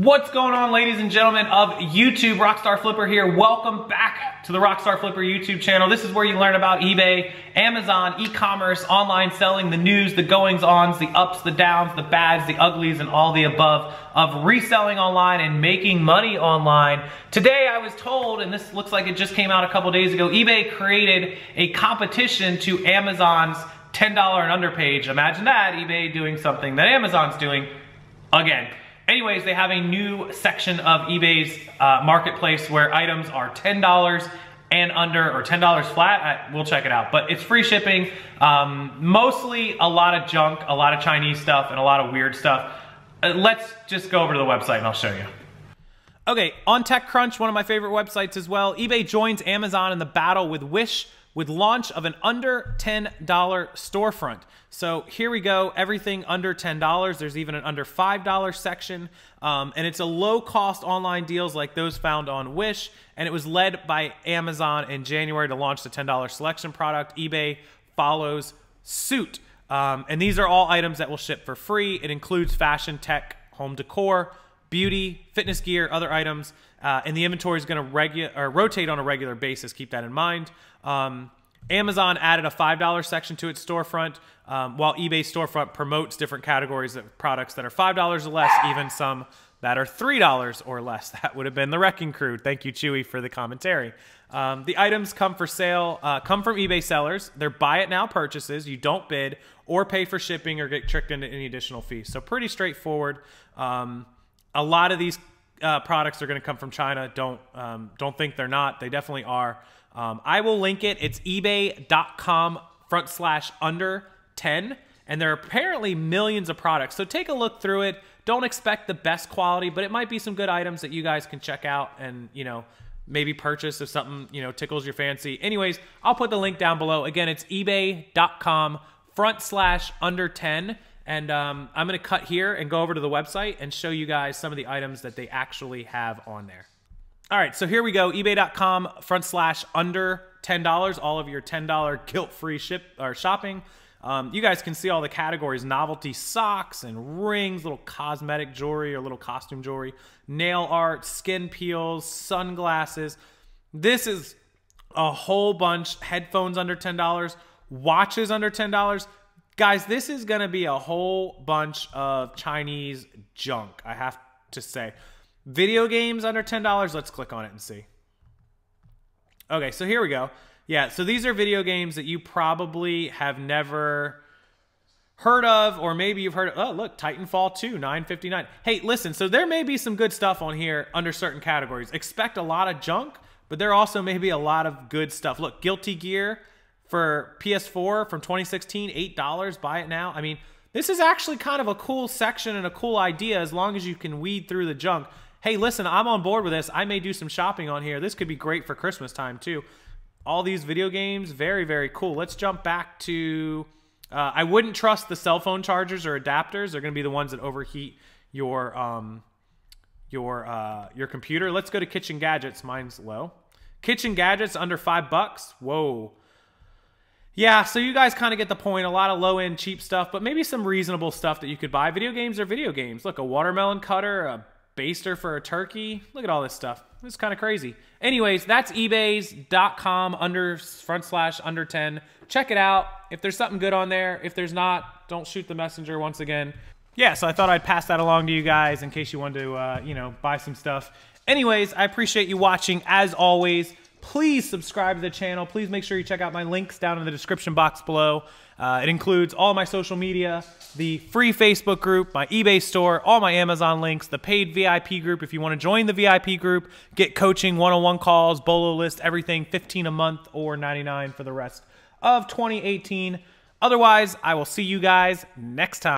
What's going on, ladies and gentlemen of YouTube? Rockstarflipper here. Welcome back to the Rockstarflipper YouTube channel. This is where you learn about eBay, Amazon, e-commerce, online selling, the news, the goings-ons, the ups, the downs, the bads, the uglies, and all the above of reselling online and making money online. Today I was told, and this looks like it just came out a couple days ago, eBay created a competition to Amazon's $10 and under page. Imagine that, eBay doing something that Amazon's doing again. Anyways, they have a new section of eBay's marketplace where items are $10 and under, or $10 flat. We'll check it out, but it's free shipping. Mostly a lot of junk, a lot of Chinese stuff, and a lot of weird stuff. Let's just go over to the website and I'll show you. Okay, on TechCrunch, one of my favorite websites as well, eBay joins Amazon in the battle with Wish with launch of an under $10 storefront. So here we go, everything under $10. There's even an under $5 section. And it's a low-cost online deals like those found on Wish. And it was led by Amazon in January to launch the $10 selection product. eBay follows suit. And these are all items that will ship for free. It includes fashion, tech, home decor, beauty, fitness gear, other items. And the inventory is going to rotate on a regular basis. Keep that in mind. Amazon added a $5 section to its storefront, while eBay's storefront promotes different categories of products that are $5 or less, even some that are $3 or less. That would have been the Wrecking Crew. Thank you, Chewy, for the commentary. The items come for sale, come from eBay sellers. They're buy it now purchases. You don't bid or pay for shipping or get tricked into any additional fees. So pretty straightforward. A lot of these products are going to come from China. Don't think they're not. They definitely are. I will link it. It's ebay.com/under10, and there are apparently millions of products. So take a look through it. Don't expect the best quality, but it might be some good items that you guys can check out and, you know, maybe purchase if something, you know, tickles your fancy. Anyways, I'll put the link down below. Again, it's ebay.com/under10. And I'm going to cut here and go over to the website and show you guys some of the items that they actually have on there. All right, so here we go, ebay.com/under$10, all of your $10 guilt-free shopping. You guys can see all the categories: novelty socks and rings, little cosmetic jewelry or little costume jewelry, nail art, skin peels, sunglasses. This is a whole bunch. Headphones under $10, watches under $10. Guys, this is going to be a whole bunch of Chinese junk, I have to say. Video games under $10. Let's click on it and see. Okay, so here we go. Yeah, so these are video games that you probably have never heard of, or maybe you've heard of. Oh, look, Titanfall 2, $9.59. Hey, listen, so there may be some good stuff on here under certain categories. Expect a lot of junk, but there also may be a lot of good stuff. Look, Guilty Gear for PS4 from 2016, $8. Buy it now. I mean, this is actually kind of a cool section and a cool idea as long as you can weed through the junk. Hey, listen, I'm on board with this. I may do some shopping on here. This could be great for Christmas time, too. All these video games, very, very cool. Let's jump back to... I wouldn't trust the cell phone chargers or adapters. They're going to be the ones that overheat your computer. Let's go to kitchen gadgets. Mine's low. Kitchen gadgets under $5. Whoa. Yeah, so you guys kind of get the point. A lot of low-end cheap stuff, but maybe some reasonable stuff that you could buy. Video games are video games. Look, a watermelon cutter, a baster for a turkey. Look at all this stuff. It's kind of crazy. Anyways, that's ebays.com/under10. Check it out. If there's something good on there. If there's not, don't shoot the messenger once again. Yeah, so I thought I'd pass that along to you guys in case you wanted to, you know, buy some stuff. Anyways, I appreciate you watching. As always, please subscribe to the channel. Please make sure you check out my links down in the description box below. It includes all my social media, the free Facebook group, my eBay store, all my Amazon links, the paid VIP group. If you want to join the VIP group, get coaching, one-on-one calls, bolo list, everything, $15 a month or $99 for the rest of 2018. Otherwise, I will see you guys next time.